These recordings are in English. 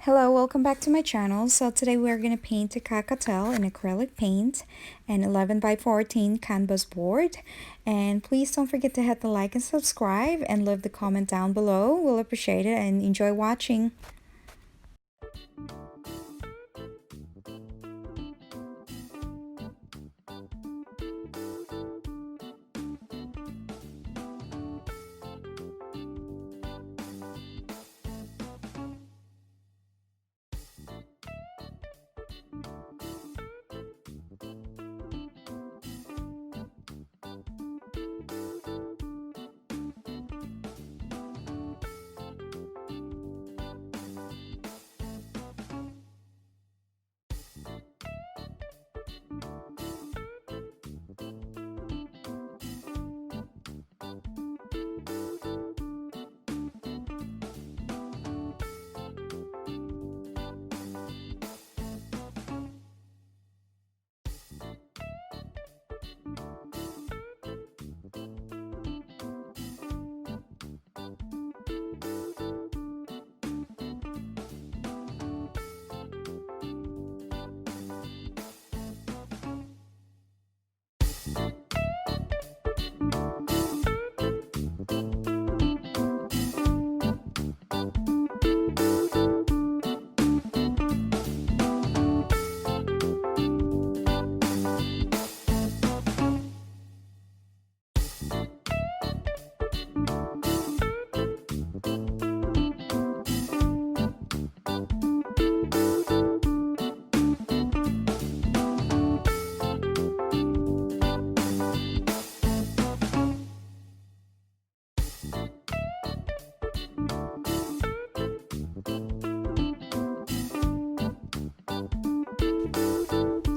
Hello, welcome back to my channel. So today we're going to paint a cockatiel in acrylic paint and 11 by 14 canvas board. And please don't forget to hit the like and subscribe and leave the comment down below. We'll appreciate it and enjoy watching.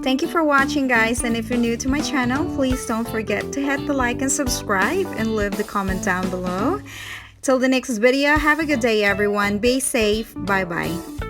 Thank you for watching, guys, and if you're new to my channel, please don't forget to hit the like and subscribe and leave the comment down below. Till the next video, have a good day everyone. Be safe. Bye bye.